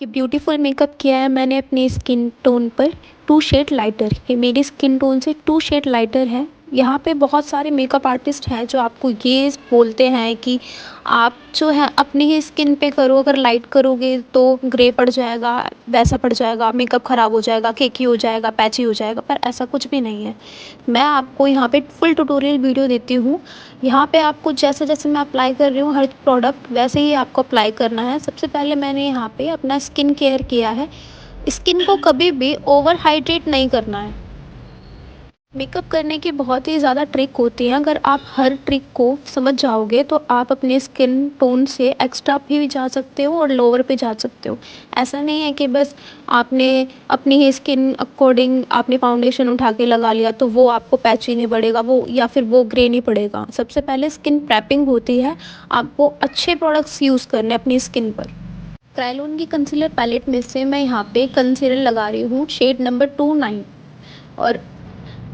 ये beautiful makeup किया है मैंने अपनी स्किन टोन पर 2 शेड लाइटर। ये मेरी स्किन टोन से 2 शेड लाइटर है। यहाँ पे बहुत सारे मेकअप आर्टिस्ट हैं जो आपको ये बोलते हैं कि आप जो है अपनी ही स्किन पे करो, अगर लाइट करोगे तो ग्रे पड़ जाएगा, वैसा पड़ जाएगा, मेकअप ख़राब हो जाएगा, केकी हो जाएगा, पैची हो जाएगा। पर ऐसा कुछ भी नहीं है। मैं आपको यहाँ पे फुल ट्यूटोरियल वीडियो देती हूँ। यहाँ पे आपको जैसे जैसे मैं अप्लाई कर रही हूँ हर प्रोडक्ट वैसे ही आपको अप्लाई करना है। सबसे पहले मैंने यहाँ पे अपना स्किन केयर किया है। स्किन को कभी भी ओवर हाइड्रेट नहीं करना है। मेकअप करने की बहुत ही ज़्यादा ट्रिक होती है। अगर आप हर ट्रिक को समझ जाओगे तो आप अपने स्किन टोन से एक्स्ट्रा भी जा सकते हो और लोअर पे जा सकते हो। ऐसा नहीं है कि बस आपने अपनी ही स्किन अकॉर्डिंग आपने फाउंडेशन उठा के लगा लिया तो वो आपको पैची नहीं पड़ेगा, वो या फिर वो ग्रे नहीं पड़ेगा। सबसे पहले स्किन प्रेपिंग होती है। आपको अच्छे प्रोडक्ट्स यूज़ करने अपनी स्किन पर। क्रायोलन की कंसीलर पैलेट में से मैं यहाँ पे कंसीलर लगा रही हूँ शेड नंबर 29 और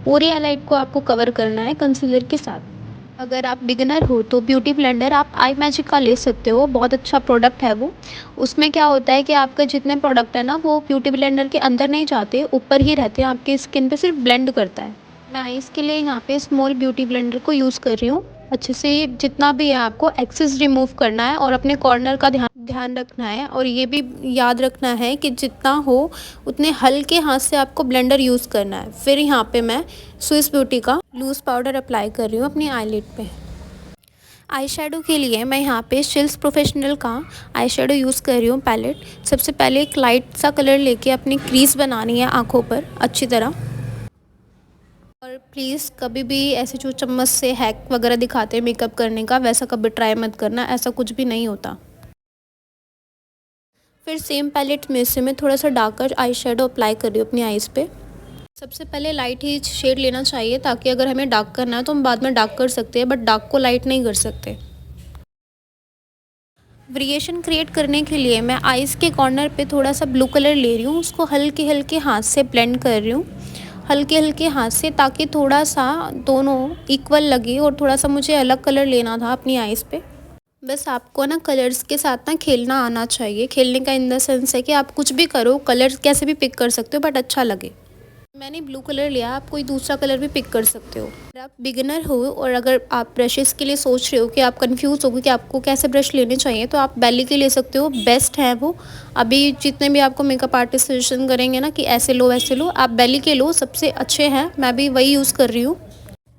पूरी हाईलाइट को आपको कवर करना है कंसीलर के साथ। अगर आप बिगिनर हो तो ब्यूटी ब्लेंडर आप आई मैजिक का ले सकते हो, बहुत अच्छा प्रोडक्ट है वो। उसमें क्या होता है कि आपका जितने प्रोडक्ट है ना वो ब्यूटी ब्लेंडर के अंदर नहीं जाते, ऊपर ही रहते हैं, आपकी स्किन पे सिर्फ ब्लेंड करता है। मैं आईज़ के लिए यहाँ पे स्मॉल ब्यूटी ब्लेंडर को यूज़ कर रही हूँ। अच्छे से जितना भी है आपको एक्सेस रिमूव करना है और अपने कॉर्नर का ध्यान ध्यान रखना है। और ये भी याद रखना है कि जितना हो उतने हल्के हाथ से आपको ब्लेंडर यूज़ करना है। फिर यहाँ पे मैं स्विस ब्यूटी का लूज़ पाउडर अप्लाई कर रही हूँ अपनी आईलिड पे। आई शेडो के लिए मैं यहाँ पे शिल्स प्रोफेशनल का आई शेडो यूज़ कर रही हूँ पैलेट। सबसे पहले एक लाइट सा कलर लेके अपनी क्रीज बनानी है आँखों पर अच्छी तरह। और प्लीज़ कभी भी ऐसे जो चम्मच से हैक वगैरह दिखाते हैं मेकअप करने का, वैसा कभी ट्राई मत करना, ऐसा कुछ भी नहीं होता। फिर सेम पैलेट में से मैं थोड़ा सा डार्कर आई शेडो अप्लाई कर रही हूँ अपनी आईज़ पे। सबसे पहले लाइट ही शेड लेना चाहिए ताकि अगर हमें डार्क करना है तो हम बाद में डार्क कर सकते हैं, बट डार्क को लाइट नहीं कर सकते। वेरिएशन क्रिएट करने के लिए मैं आईज़ के कॉर्नर पे थोड़ा सा ब्लू कलर ले रही हूँ, उसको हल्के हल्के हाथ से ब्लेंड कर रही हूँ, हल्के हल्के हाथ से, ताकि थोड़ा सा दोनों इक्वल लगे। और थोड़ा सा मुझे अलग कलर लेना था अपनी आईज़ पे। बस आपको ना कलर्स के साथ ना खेलना आना चाहिए। खेलने का इन द सेंस है कि आप कुछ भी करो, कलर्स कैसे भी पिक कर सकते हो बट अच्छा लगे। मैंने ब्लू कलर लिया, आप कोई दूसरा कलर भी पिक कर सकते हो। अगर आप बिगिनर हो और अगर आप ब्रशेस के लिए सोच रहे हो कि आप कंफ्यूज हो कि आपको कैसे ब्रश लेने चाहिए, तो आप बेली के ले सकते हो, बेस्ट है वो। अभी जितने भी आपको मेकअप आर्टिस्ट सजेशन करेंगे ना कि ऐसे लो वैसे लो, आप बेली के लो, सबसे अच्छे हैं। मैं भी वही यूज़ कर रही हूँ।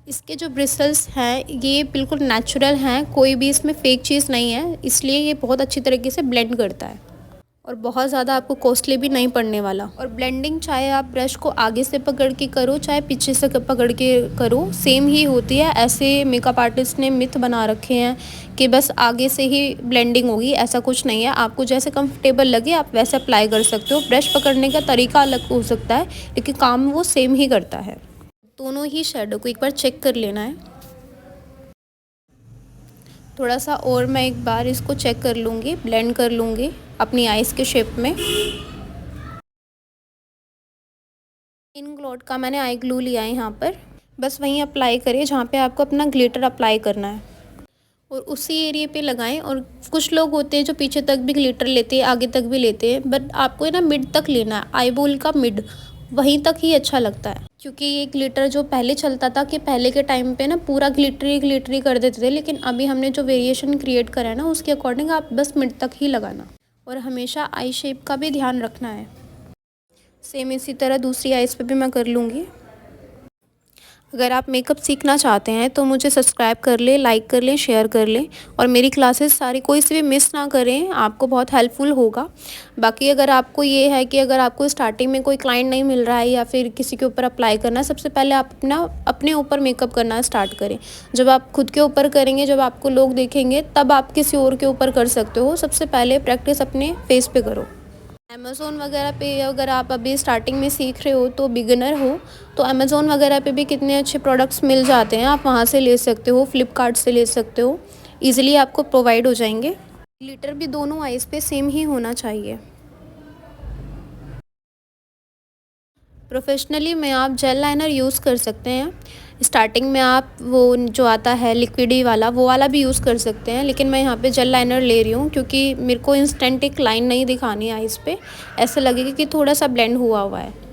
इसके जो ब्रिसल्स हैं ये बिल्कुल नेचुरल हैं, कोई भी इसमें फेक चीज़ नहीं है, इसलिए ये बहुत अच्छी तरीके से ब्लेंड करता है और बहुत ज़्यादा आपको कॉस्टली भी नहीं पड़ने वाला। और ब्लेंडिंग चाहे आप ब्रश को आगे से पकड़ के करो चाहे पीछे से पकड़ के करो, सेम ही होती है। ऐसे मेकअप आर्टिस्ट ने मिथ बना रखे हैं कि बस आगे से ही ब्लेंडिंग होगी, ऐसा कुछ नहीं है। आपको जैसे कंफर्टेबल लगे आप वैसे अप्लाई कर सकते हो। ब्रश पकड़ने का तरीका अलग हो सकता है लेकिन काम वो सेम ही करता है। दोनों ही शेडो को एक बार चेक कर लेना है। थोड़ा सा और मैं एक बार इसको चेक कर लूँगी, ब्लेंड कर लूँगी अपनी आइज़ के शेप में। इंग्लॉट का मैंने आई ग्लू लिया है यहाँ पर, बस वहीं अप्लाई करिए जहाँ पे आपको अपना ग्लिटर अप्लाई करना है और उसी एरिया पे लगाएं। और कुछ लोग होते हैं जो पीछे तक भी ग्लिटर लेते हैं, आगे तक भी लेते हैं, बट आपको ना मिड तक लेना है, आई बोल का मिड, वहीं तक ही अच्छा लगता है। क्योंकि ये ग्लिटर जो पहले चलता था कि पहले के टाइम पे ना पूरा ग्लिटरी ग्लिटरी कर देते थे, लेकिन अभी हमने जो वेरिएशन क्रिएट करा है ना उसके अकॉर्डिंग आप बस मिड तक ही लगाना। और हमेशा आई शेप का भी ध्यान रखना है। सेम इसी तरह दूसरी आइज़ पे भी मैं कर लूँगी। अगर आप मेकअप सीखना चाहते हैं तो मुझे सब्सक्राइब कर लें, लाइक कर लें, शेयर कर लें और मेरी क्लासेस सारी कोई सी भी मिस ना करें, आपको बहुत हेल्पफुल होगा। बाकी अगर आपको ये है कि अगर आपको स्टार्टिंग में कोई क्लाइंट नहीं मिल रहा है या फिर किसी के ऊपर अप्लाई करना है, सबसे पहले आप अपने ऊपर मेकअप करना स्टार्ट करें। जब आप खुद के ऊपर करेंगे, जब आपको लोग देखेंगे, तब आप किसी और के ऊपर कर सकते हो। सबसे पहले प्रैक्टिस अपने फेस पे करो। अमेज़ोन वगैरह पे अगर आप अभी स्टार्टिंग में सीख रहे हो तो बिगिनर हो तो अमेज़ोन वगैरह पे भी कितने अच्छे प्रोडक्ट्स मिल जाते हैं, आप वहाँ से ले सकते हो, फ्लिपकार्ट से ले सकते हो, ईज़िली आपको प्रोवाइड हो जाएंगे। ग्लिटर भी दोनों आइज़ पे सेम ही होना चाहिए। प्रोफेशनली में आप जेल लाइनर यूज़ कर सकते हैं। स्टार्टिंग में आप वो जो आता है लिक्विडी वाला, वो वाला भी यूज़ कर सकते हैं, लेकिन मैं यहाँ पे जेल लाइनर ले रही हूँ क्योंकि मेरे को इंस्टेंट एक लाइन नहीं दिखानी है आइज़ पे, ऐसा लगेगा कि थोड़ा सा ब्लेंड हुआ हुआ है।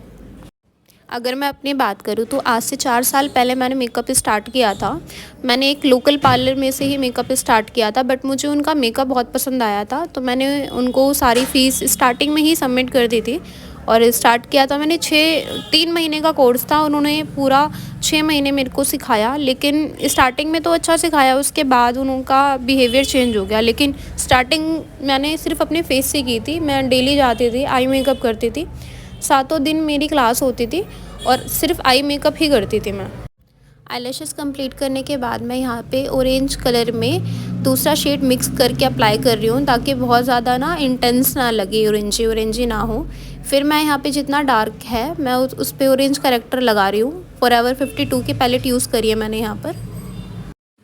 अगर मैं अपनी बात करूँ तो आज से 4 साल पहले मैंने मेकअप स्टार्ट किया था। मैंने एक लोकल पार्लर में से ही मेकअप स्टार्ट किया था, बट मुझे उनका मेकअप बहुत पसंद आया था, तो मैंने उनको सारी फ़ीस स्टार्टिंग में ही सबमिट कर दी थी और स्टार्ट किया था मैंने। 3 महीने का कोर्स था, उन्होंने पूरा 6 महीने मेरे को सिखाया, लेकिन स्टार्टिंग में तो अच्छा सिखाया, उसके बाद उनका बिहेवियर चेंज हो गया। लेकिन स्टार्टिंग मैंने सिर्फ अपने फेस से की थी, मैं डेली जाती थी, आई मेकअप करती थी, सातों दिन मेरी क्लास होती थी और सिर्फ आई मेकअप ही करती थी मैं। आईलैशेस कंप्लीट करने के बाद मैं यहाँ पे ऑरेंज कलर में दूसरा शेड मिक्स करके अप्लाई कर रही हूँ, ताकि बहुत ज़्यादा ना इंटेंस ना लगे, ऑरेंजी ऑरेंजी ना हो। फिर मैं यहाँ पे जितना डार्क है मैं उस पे ऑरेंज करेक्टर लगा रही हूँ। फॉरएवर 52 की पैलेट यूज़ करी है मैंने यहाँ पर।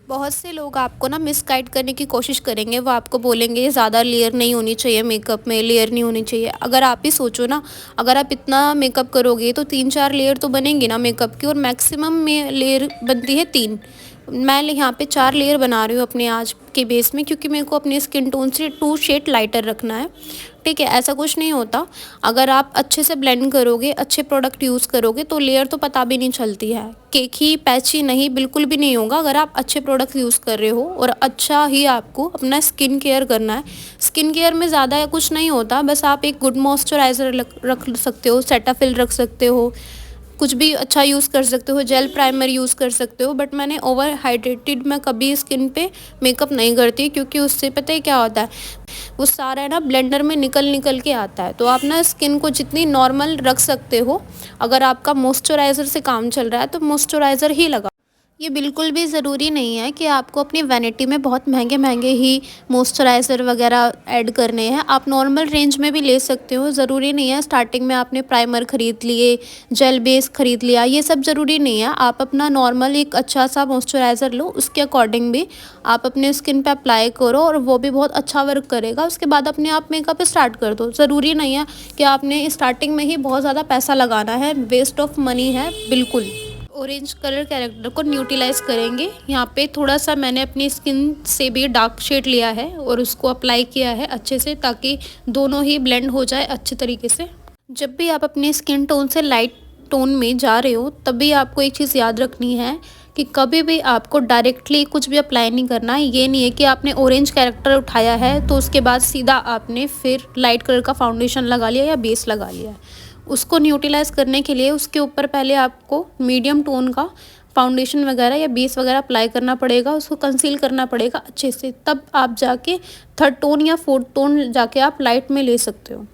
बहुत से लोग आपको ना मिसगाइड करने की कोशिश करेंगे, वो आपको बोलेंगे ज़्यादा लेयर नहीं होनी चाहिए मेकअप में, लेयर नहीं होनी चाहिए। अगर आप ही सोचो ना, अगर आप इतना मेकअप करोगे तो 3-4 लेयर तो बनेंगी ना मेकअप की, और मैक्सिमम में लेयर बनती है 3। मैं यहाँ पे 4 लेयर बना रही हूँ अपने आज के बेस में, क्योंकि मेरे को अपने स्किन टोन से 2 शेड लाइटर रखना है। ठीक है, ऐसा कुछ नहीं होता। अगर आप अच्छे से ब्लेंड करोगे, अच्छे प्रोडक्ट यूज़ करोगे तो लेयर तो पता भी नहीं चलती है। केकी पैची नहीं, बिल्कुल भी नहीं होगा अगर आप अच्छे प्रोडक्ट यूज़ कर रहे हो और अच्छा ही आपको अपना स्किन केयर करना है। स्किन केयर में ज़्यादा कुछ नहीं होता, बस आप एक गुड मॉइस्चराइज़र रख सकते हो, सेटाफिल रख सकते हो, कुछ भी अच्छा यूज़ कर सकते हो, जेल प्राइमर यूज़ कर सकते हो। बट मैंने ओवर हाइड्रेटेड मैं कभी स्किन पे मेकअप नहीं करती, क्योंकि उससे पता है क्या होता है, वो सारा है ना ब्लेंडर में निकल के आता है। तो आप ना स्किन को जितनी नॉर्मल रख सकते हो, अगर आपका मॉइस्चराइज़र से काम चल रहा है तो मॉइस्चराइज़र ही लगा। ये बिल्कुल भी ज़रूरी नहीं है कि आपको अपनी वैनिटी में बहुत महंगे महंगे ही मॉइस्चराइज़र वगैरह ऐड करने हैं। आप नॉर्मल रेंज में भी ले सकते हो, ज़रूरी नहीं है स्टार्टिंग में आपने प्राइमर ख़रीद लिए, जेल बेस ख़रीद लिया, ये सब ज़रूरी नहीं है। आप अपना नॉर्मल एक अच्छा सा मॉइस्चराइज़र लो, उसके अकॉर्डिंग भी आप अपने स्किन पे अप्लाई करो और वो भी बहुत अच्छा वर्क करेगा। उसके बाद अपने आप मेकअप स्टार्ट कर दो। ज़रूरी नहीं है कि आपने स्टार्टिंग में ही बहुत ज़्यादा पैसा लगाना है, वेस्ट ऑफ मनी है बिल्कुल। ऑरेंज कलर कैरेक्टर को न्यूट्रलाइज़ करेंगे। यहाँ पे थोड़ा सा मैंने अपनी स्किन से भी डार्क शेड लिया है और उसको अप्लाई किया है अच्छे से, ताकि दोनों ही ब्लेंड हो जाए अच्छे तरीके से। जब भी आप अपने स्किन टोन से लाइट टोन में जा रहे हो, तभी आपको एक चीज़ याद रखनी है कि कभी भी आपको डायरेक्टली कुछ भी अप्लाई नहीं करना है। ये नहीं है कि आपने ऑरेंज कैरेक्टर उठाया है तो उसके बाद सीधा आपने फिर लाइट कलर का फाउंडेशन लगा लिया या बेस लगा लिया है। उसको न्यूट्रलाइज़ करने के लिए उसके ऊपर पहले आपको मीडियम टोन का फाउंडेशन वगैरह या बेस वगैरह अप्लाई करना पड़ेगा, उसको कंसील करना पड़ेगा अच्छे से, तब आप जाके थर्ड टोन या फोर्थ टोन जाके आप लाइट में ले सकते हो।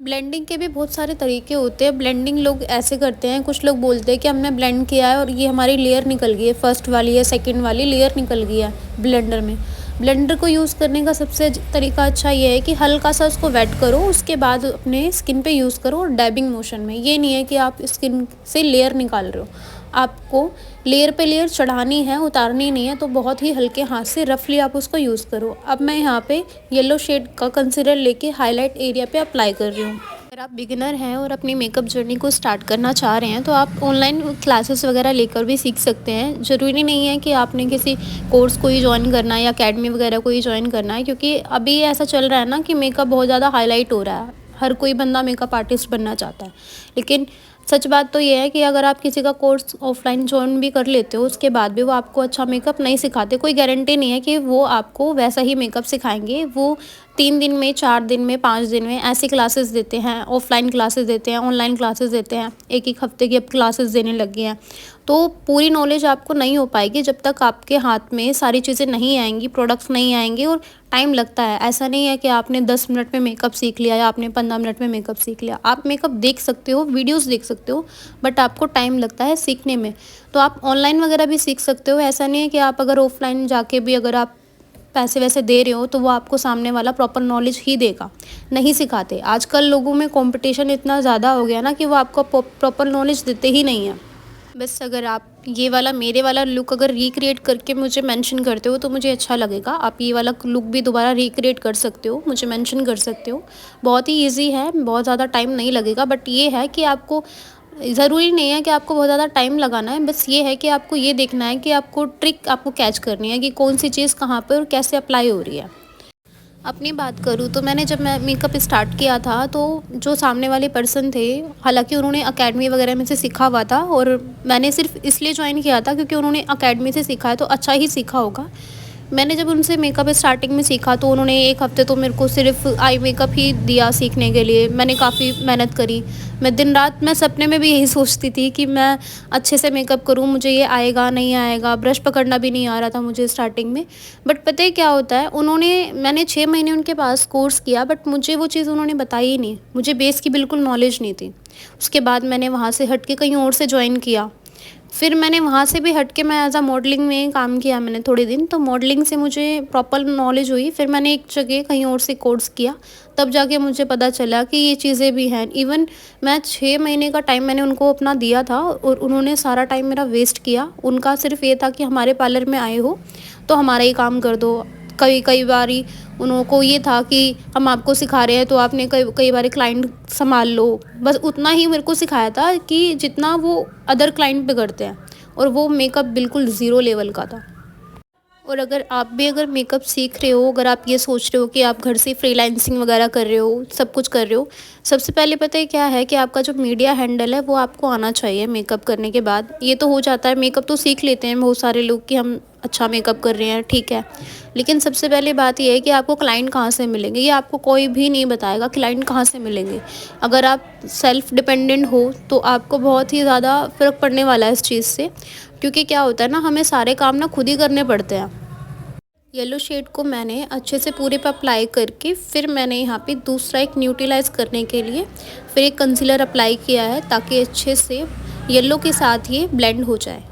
ब्लेंडिंग के भी बहुत सारे तरीके होते हैं। ब्लेंडिंग लोग ऐसे करते हैं, कुछ लोग बोलते हैं कि हमने ब्लेंड किया है और ये हमारी लेयर निकल गई है, फर्स्ट वाली या सेकंड वाली लेयर निकल गई है ब्लेंडर में। ब्लेंडर को यूज़ करने का सबसे तरीका अच्छा ये है कि हल्का सा उसको वेट करो, उसके बाद अपने स्किन पे यूज़ करो डैबिंग मोशन में। ये नहीं है कि आप स्किन से लेयर निकाल रहे हो, आपको लेयर पे लेयर चढ़ानी है, उतारनी नहीं है। तो बहुत ही हल्के हाथ से रफली आप उसको यूज़ करो। अब मैं यहाँ पे येलो शेड का कंसीलर लेके हाईलाइट एरिया पे अप्लाई कर रही हूँ। अगर आप बिगिनर हैं और अपनी मेकअप जर्नी को स्टार्ट करना चाह रहे हैं तो आप ऑनलाइन क्लासेस वगैरह लेकर भी सीख सकते हैं। ज़रूरी नहीं है कि आपने किसी कोर्स को ही ज्वाइन करना है या अकेडमी वगैरह को ही ज्वाइन करना है, क्योंकि अभी ऐसा चल रहा है ना कि मेकअप बहुत ज़्यादा हाईलाइट हो रहा है, हर कोई बंदा मेकअप आर्टिस्ट बनना चाहता है। लेकिन सच बात तो ये है कि अगर आप किसी का कोर्स ऑफलाइन ज्वाइन भी कर लेते हो, उसके बाद भी वो आपको अच्छा मेकअप नहीं सिखाते, कोई गारंटी नहीं है कि वो आपको वैसा ही मेकअप सिखाएंगे। वो 3 दिन में, 4 दिन में, 5 दिन में ऐसी क्लासेस देते हैं, ऑफलाइन क्लासेस देते हैं, ऑनलाइन क्लासेस देते हैं, एक एक हफ्ते की अब क्लासेस देने लग गए हैं। तो पूरी नॉलेज आपको नहीं हो पाएगी जब तक आपके हाथ में सारी चीज़ें नहीं आएंगी, प्रोडक्ट्स नहीं आएंगे, और टाइम लगता है। ऐसा नहीं है कि आपने 10 मिनट में मेकअप सीख लिया या आपने 15 मिनट में मेकअप सीख लिया। आप मेकअप देख सकते हो, वीडियोस देख सकते हो, बट आपको टाइम लगता है सीखने में। तो आप ऑनलाइन वगैरह भी सीख सकते हो। ऐसा नहीं है कि आप अगर ऑफलाइन जाके भी अगर आप पैसे वैसे दे रहे हो तो वो आपको सामने वाला प्रॉपर नॉलेज ही देगा, नहीं सिखाते। आजकल लोगों में कंपटीशन इतना ज़्यादा हो गया ना कि वो आपको प्रॉपर नॉलेज देते ही नहीं है। बस अगर आप ये वाला मेरे वाला लुक अगर रिक्रिएट करके मुझे मेंशन करते हो तो मुझे अच्छा लगेगा। आप ये वाला लुक भी दोबारा रिक्रिएट कर सकते हो, मुझे मेंशन कर सकते हो। बहुत ही इजी है, बहुत ज़्यादा टाइम नहीं लगेगा, बट ये है कि आपको ज़रूरी नहीं है कि आपको बहुत ज़्यादा टाइम लगाना है, बस ये है कि आपको ये देखना है कि आपको ट्रिक आपको कैच करनी है कि कौन-सी चीज़ कहाँ पे और कैसे अप्लाई हो रही है। अपनी बात करूँ तो मैंने जब मैं मेकअप स्टार्ट किया था तो जो सामने वाले पर्सन थे, हालाँकि उन्होंने अकेडमी वगैरह में से सीखा हुआ था और मैंने सिर्फ़ इसलिए जॉइन किया था क्योंकि उन्होंने अकेडमी से सीखा है तो अच्छा ही सीखा होगा। मैंने जब उनसे मेकअप स्टार्टिंग में सीखा तो उन्होंने 1 हफ़्ते तो मेरे को सिर्फ़ आई मेकअप ही दिया सीखने के लिए। मैंने काफ़ी मेहनत करी। मैं दिन-रात मैं सपने में भी यही सोचती थी कि मैं अच्छे से मेकअप करूँ, मुझे ये आएगा, नहीं आएगा, ब्रश पकड़ना भी नहीं आ रहा था मुझे स्टार्टिंग में। बट पता है क्या होता है, मैंने 6 महीने उनके पास कोर्स किया बट मुझे वो चीज़ उन्होंने बताई ही नहीं। मुझे बेस की बिल्कुल नॉलेज नहीं थी। उसके बाद मैंने वहाँ से हट के कहीं और से जॉइन किया। फिर मैंने वहाँ से भी हट के मैं एज़ अ मॉडलिंग में काम किया मैंने थोड़े दिन, तो मॉडलिंग से मुझे प्रॉपर नॉलेज हुई। फिर मैंने एक जगह कहीं और से कोर्स किया, तब जाके मुझे पता चला कि ये चीज़ें भी हैं। इवन मैं 6 महीने का टाइम मैंने उनको अपना दिया था और उन्होंने सारा टाइम मेरा वेस्ट किया। उनका सिर्फ़ ये था कि हमारे पार्लर में आए हो, तो हमारा ही काम कर दो। कई कई बारी उनको ये था कि हम आपको सिखा रहे हैं तो आपने कई कई बारी क्लाइंट सँभाल लो। बस उतना ही मेरे को सिखाया था कि जितना वो अदर क्लाइंट पे करते हैं और वो मेकअप बिल्कुल ज़ीरो लेवल का था। और अगर मेकअप सीख रहे हो, अगर आप ये सोच रहे हो कि आप घर से फ्रीलांसिंग वगैरह कर रहे हो, सब कुछ कर रहे हो, सबसे पहले पता है क्या है कि आपका जो मीडिया हैंडल है वो आपको आना चाहिए मेकअप करने के बाद। ये तो हो जाता है, मेकअप तो सीख लेते हैं बहुत सारे लोग कि हम अच्छा मेकअप कर रहे हैं, ठीक है। लेकिन सबसे पहले बात ये है कि आपको क्लाइंट कहाँ से मिलेंगे, ये आपको कोई भी नहीं बताएगा क्लाइंट कहाँ से मिलेंगे। अगर आप सेल्फ डिपेंडेंट हो तो आपको बहुत ही ज़्यादा फ़र्क पड़ने वाला है इस चीज़ से, क्योंकि क्या होता है ना, हमें सारे काम ना खुद ही करने पड़ते हैं। येलो शेड को मैंने अच्छे से पूरे पे अप्लाई करके फिर मैंने यहाँ पे दूसरा एक न्यूट्रलाइज़ करने के लिए फिर एक कंसीलर अप्लाई किया है ताकि अच्छे से येलो के साथ ये ब्लेंड हो जाए।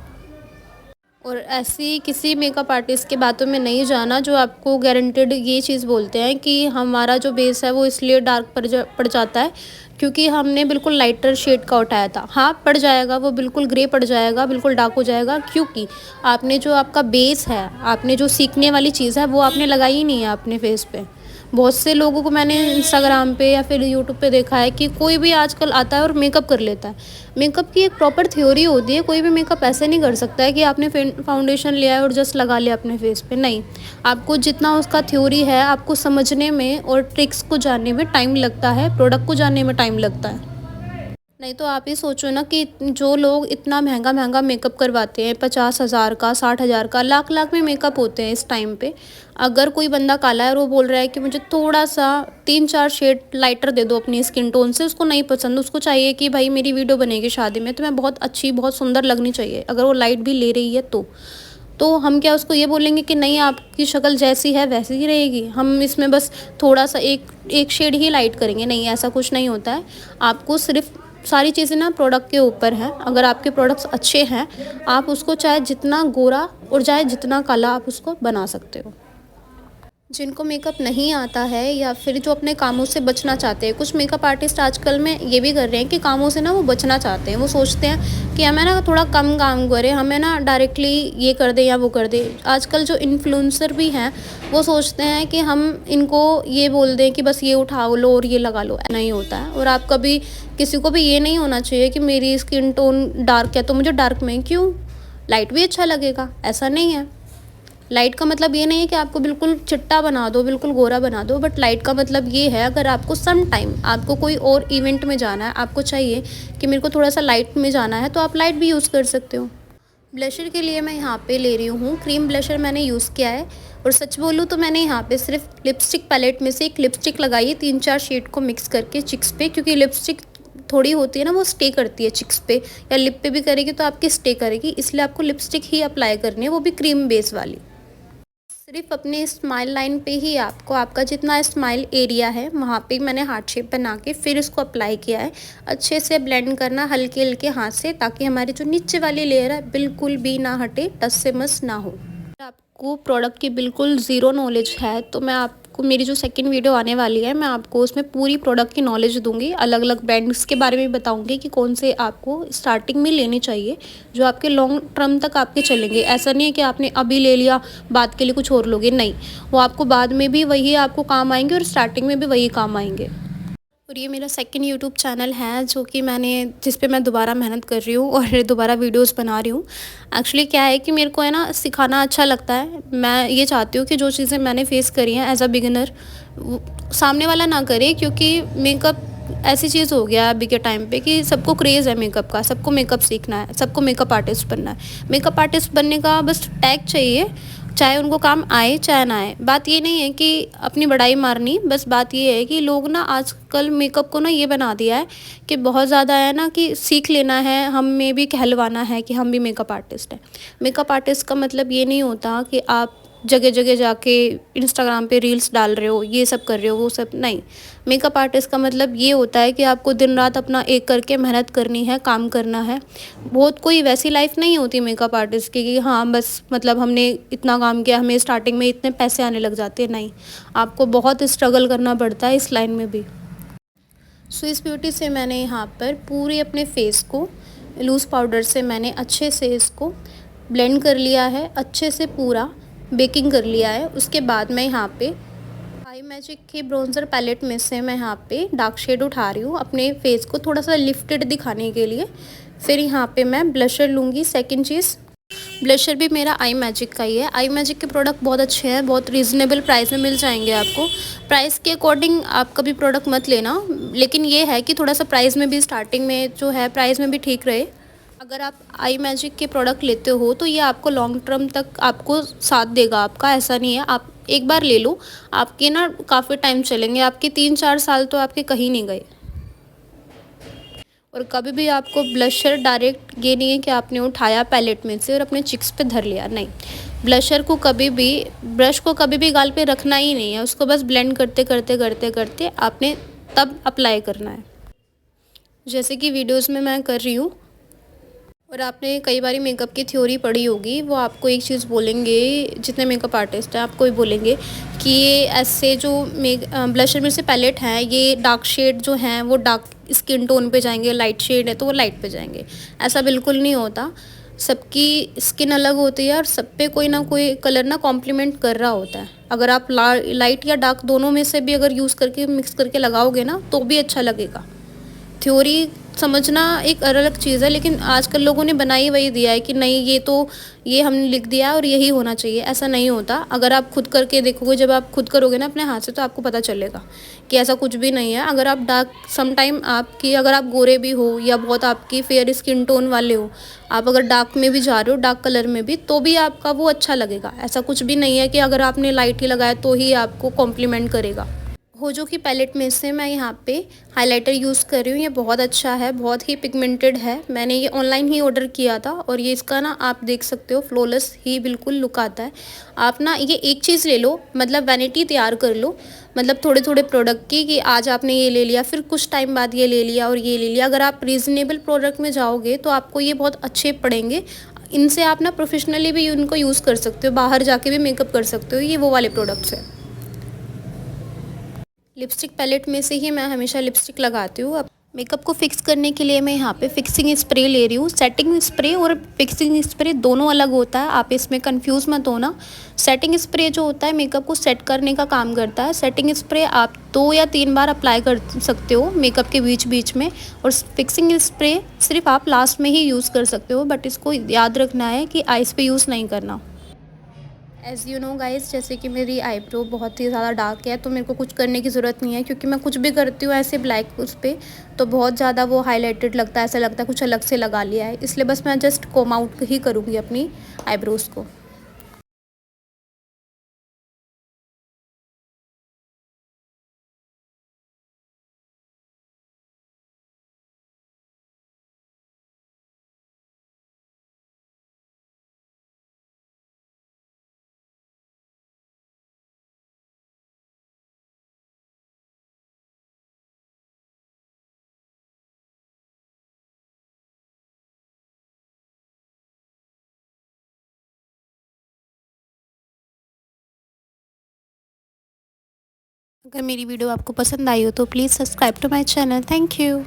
और ऐसी किसी मेकअप आर्टिस्ट के बातों में नहीं जाना जो आपको गारंटेड ये चीज़ बोलते हैं कि हमारा जो बेस है वो इसलिए डार्क पड़ जाता है क्योंकि हमने बिल्कुल लाइटर शेड का उठाया था। हाँ, पड़ जाएगा, वो बिल्कुल ग्रे पड़ जाएगा, बिल्कुल डार्क हो जाएगा, क्योंकि आपने जो आपका बेस है, आपने जो सीखने वाली चीज़ है वो आपने लगाई ही नहीं है अपने फेस पे। बहुत से लोगों को मैंने इंस्टाग्राम पे या फिर यूट्यूब पे देखा है कि कोई भी आजकल आता है और मेकअप कर लेता है। मेकअप की एक प्रॉपर थ्योरी होती है, कोई भी मेकअप ऐसे नहीं कर सकता है कि आपने फाउंडेशन लिया है और जस्ट लगा लिया अपने फेस पे, नहीं। आपको जितना उसका थ्योरी है, आपको समझने में और ट्रिक्स को जानने में टाइम लगता है, प्रोडक्ट को जानने में टाइम लगता है। नहीं तो आप ही सोचो ना कि जो लोग इतना महंगा मेकअप करवाते हैं, 50,000 का, 60,000 का, लाख में मेकअप होते हैं इस टाइम पे। अगर कोई बंदा काला है और वो बोल रहा है कि मुझे थोड़ा सा 3-4 शेड लाइटर दे दो अपनी स्किन टोन से, उसको नहीं पसंद, उसको चाहिए कि भाई मेरी वीडियो बनेगी शादी में तो मैं बहुत अच्छी, बहुत सुंदर लगनी चाहिए, अगर वो लाइट भी ले रही है तो हम क्या उसको ये बोलेंगे कि नहीं, आपकी शक्ल जैसी है वैसी ही रहेगी, हम इसमें बस थोड़ा सा एक शेड ही लाइट करेंगे? नहीं, ऐसा कुछ नहीं होता है। आपको सिर्फ सारी चीज़ें ना प्रोडक्ट के ऊपर हैं। अगर आपके प्रोडक्ट्स अच्छे हैं, आप उसको चाहे जितना गोरा और चाहे जितना काला आप उसको बना सकते हो। जिनको मेकअप नहीं आता है या फिर जो अपने कामों से बचना चाहते हैं, कुछ मेकअप आर्टिस्ट आजकल में ये भी कर रहे हैं कि कामों से ना वो बचना चाहते हैं। वो सोचते हैं कि हमें ना थोड़ा कम काम करें, हमें ना डायरेक्टली ये कर दें या वो कर दें। आजकल जो इन्फ्लुएंसर भी हैं वो सोचते हैं कि हम इनको ये बोल दें कि बस ये उठा लो और ये लगा लो, नहीं होता है। और आप कभी किसी को भी ये नहीं होना चाहिए कि मेरी स्किन टोन डार्क है तो मुझे डार्क में क्यों, लाइट भी अच्छा लगेगा, ऐसा नहीं है। लाइट का मतलब ये नहीं है कि आपको बिल्कुल चिट्टा बना दो, बिल्कुल गोरा बना दो, बट लाइट का मतलब ये है अगर आपको सम टाइम आपको कोई और इवेंट में जाना है, आपको चाहिए कि मेरे को थोड़ा सा लाइट में जाना है, तो आप लाइट भी यूज़ कर सकते हो। ब्लशर के लिए मैं यहाँ पे ले रही हूँ क्रीम ब्लशर, मैंने यूज़ किया है। और सच बोलूँ तो मैंने यहाँ पे सिर्फ लिपस्टिक पैलेट में से एक लिपस्टिक लगाई है 3-4 शेड को मिक्स करके चिक्स पे, क्योंकि लिपस्टिक थोड़ी होती है ना वो स्टे करती है चिक्स पे, या लिप पे भी करेगी तो आपकी स्टे करेगी, इसलिए आपको लिपस्टिक ही अप्लाई करनी है, वो भी क्रीम बेस वाली। सिर्फ अपने स्माइल लाइन पे ही आपको आपका जितना स्माइल एरिया है वहाँ पे मैंने हार्ट शेप बना के फिर इसको अप्लाई किया है। अच्छे से ब्लेंड करना हल्के हल्के हाथ से, ताकि हमारी जो नीचे वाली लेयर है बिल्कुल भी ना हटे, टच से मस ना हो। आपको प्रोडक्ट की बिल्कुल ज़ीरो नॉलेज है तो मैं आपको मेरी जो सेकंड वीडियो आने वाली है मैं आपको उसमें पूरी प्रोडक्ट की नॉलेज दूंगी, अलग अलग ब्रांड्स के बारे में बताऊंगी कि कौन से आपको स्टार्टिंग में लेने चाहिए जो आपके लॉन्ग टर्म तक आपके चलेंगे। ऐसा नहीं है कि आपने अभी ले लिया बाद के लिए कुछ और लोगे, नहीं, वो आपको बाद में भी वही आपको काम आएंगे और स्टार्टिंग में भी वही काम आएंगे। और ये मेरा सेकंड यूट्यूब चैनल है जो कि जिस पे मैं दोबारा मेहनत कर रही हूँ और दोबारा वीडियोस बना रही हूँ। एक्चुअली क्या है कि मेरे को है ना सिखाना अच्छा लगता है। मैं ये चाहती हूँ कि जो चीज़ें मैंने फेस करी हैं एज़ अ बिगिनर, वो सामने वाला ना करे, क्योंकि मेकअप ऐसी चीज़ हो गया है अभी के टाइम पे कि सबको क्रेज़ है मेकअप का, सबको मेकअप सीखना है, सबको मेकअप आर्टिस्ट बनना है। मेकअप आर्टिस्ट बनने का बस टैग चाहिए, चाहे उनको काम आए चाहे ना आए। बात ये नहीं है कि अपनी बड़ाई मारनी, बस बात ये है कि लोग ना आजकल मेकअप को ना ये बना दिया है कि बहुत ज़्यादा है ना कि सीख लेना है, हमें भी कहलवाना है कि हम भी मेकअप आर्टिस्ट हैं। मेकअप आर्टिस्ट का मतलब ये नहीं होता कि आप जगह जगह जाके इंस्टाग्राम पे रील्स डाल रहे हो, ये सब कर रहे हो, वो सब नहीं। मेकअप आर्टिस्ट का मतलब ये होता है कि आपको दिन रात अपना एक करके मेहनत करनी है, काम करना है। बहुत कोई वैसी लाइफ नहीं होती मेकअप आर्टिस्ट की कि हाँ बस मतलब हमने इतना काम किया, हमें स्टार्टिंग में इतने पैसे आने लग जाते हैं, नहीं। आपको बहुत स्ट्रगल करना पड़ता है इस लाइन में भी। स्विस ब्यूटी से मैंने यहाँ पर पूरे अपने फेस को लूज़ पाउडर से मैंने अच्छे से इसको ब्लेंड कर लिया है, अच्छे से पूरा बेकिंग कर लिया है। उसके बाद मैं यहाँ पे आई मैजिक के ब्रोंज़र पैलेट में से मैं यहाँ पे डार्क शेड उठा रही हूँ अपने फेस को थोड़ा सा लिफ्टेड दिखाने के लिए। फिर यहाँ पे मैं ब्लशर लूँगी। सेकंड चीज़, ब्लशर भी मेरा आई मैजिक का ही है। आई मैजिक के प्रोडक्ट बहुत अच्छे हैं, बहुत रीज़नेबल प्राइस में मिल जाएंगे आपको। प्राइस के अकॉर्डिंग आप कभी प्रोडक्ट मत लेना, लेकिन ये है कि थोड़ा सा प्राइस में भी स्टार्टिंग में जो है प्राइस में भी ठीक रहे। अगर आप आई मैजिक के प्रोडक्ट लेते हो तो ये आपको लॉन्ग टर्म तक आपको साथ देगा आपका, ऐसा नहीं है। आप एक बार ले लो, आपके ना काफ़ी टाइम चलेंगे, आपके 3-4 साल तो आपके कहीं नहीं गए। और कभी भी आपको ब्लशर डायरेक्ट ये नहीं है कि आपने उठाया पैलेट में से और अपने चिक्स पे धर लिया, नहीं। ब्लशर को कभी भी, ब्रश को कभी भी गाल पे रखना ही नहीं है, उसको बस ब्लेंड करते करते करते करते आपने तब अप्लाई करना है, जैसे कि वीडियोस में मैं कर रही हूँ। और आपने कई बारी मेकअप की थ्योरी पढ़ी होगी, वो आपको एक चीज़ बोलेंगे, जितने मेकअप आर्टिस्ट हैं आपको ही बोलेंगे कि ये ऐसे जो ब्लशर में से पैलेट हैं, ये डार्क शेड जो हैं वो डार्क स्किन टोन पे जाएंगे, लाइट शेड है तो वो लाइट पे जाएंगे। ऐसा बिल्कुल नहीं होता। सबकी स्किन अलग होती है और सब पे कोई ना कोई कलर ना कॉम्प्लीमेंट कर रहा होता है। अगर आप लाइट या डार्क दोनों में से भी अगर यूज़ करके मिक्स करके लगाओगे ना तो भी अच्छा लगेगा। थ्योरी समझना एक अलग चीज़ है, लेकिन आजकल लोगों ने बना ही वही दिया है कि नहीं ये हमने लिख दिया और यही होना चाहिए। ऐसा नहीं होता। अगर आप खुद करके देखोगे, जब आप खुद करोगे ना अपने हाथ से, तो आपको पता चलेगा कि ऐसा कुछ भी नहीं है। अगर आप डार्क समटाइम आपकी, अगर आप गोरे भी हो या बहुत आपकी फेयर स्किन टोन वाले हो, आप अगर डार्क में भी जा रहे हो, डार्क कलर में भी, तो भी आपका वो अच्छा लगेगा। ऐसा कुछ भी नहीं है कि अगर आपने लाइट ही लगाया तो ही आपको कॉम्प्लीमेंट करेगा। होजो की पैलेट में से मैं यहाँ पे हाइलाइटर यूज़ कर रही हूँ। ये बहुत अच्छा है, बहुत ही पिगमेंटेड है। मैंने ये ऑनलाइन ही ऑर्डर किया था और ये इसका ना आप देख सकते हो फ्लॉलेस ही बिल्कुल लुक आता है। आप ना ये एक चीज़ ले लो, मतलब वैनिटी तैयार कर लो, मतलब थोड़े थोड़े प्रोडक्ट की, कि आज आपने ये ले लिया, फिर कुछ टाइम बाद ये ले लिया और ये ले लिया। अगर आप रीज़नेबल प्रोडक्ट में जाओगे तो आपको ये बहुत अच्छे पड़ेंगे। इनसे आप ना प्रोफेशनली भी उनको यूज़ कर सकते हो, बाहर जाके भी मेकअप कर सकते हो। ये वो वाले प्रोडक्ट्स हैं। लिपस्टिक पैलेट में से ही मैं हमेशा लिपस्टिक लगाती हूँ। अब मेकअप को फिक्स करने के लिए मैं यहाँ पे फिक्सिंग स्प्रे ले रही हूँ। सेटिंग स्प्रे और फिक्सिंग स्प्रे दोनों अलग होता है, आप इसमें कंफ्यूज मत होना। सेटिंग स्प्रे जो होता है मेकअप को सेट करने का काम करता है। सेटिंग स्प्रे आप 2 या 3 बार अप्लाई कर सकते हो मेकअप के बीच बीच में, और फिक्सिंग स्प्रे सिर्फ आप लास्ट में ही यूज़ कर सकते हो। बट इसको याद रखना है कि आइज़ पे यूज़ नहीं करना। एज़ यू नो गाइस, जैसे कि मेरी आईब्रो बहुत ही ज़्यादा डार्क है, तो मेरे को कुछ करने की ज़रूरत नहीं है, क्योंकि मैं कुछ भी करती हूँ ऐसे ब्लैक उस पर तो बहुत ज़्यादा वो हाईलाइटेड लगता है, ऐसा लगता है कुछ अलग से लगा लिया है। इसलिए बस मैं जस्ट कोम आउट ही करूँगी अपनी आईब्रोज़ को। अगर मेरी वीडियो आपको पसंद आई हो तो please subscribe to my channel. Thank you.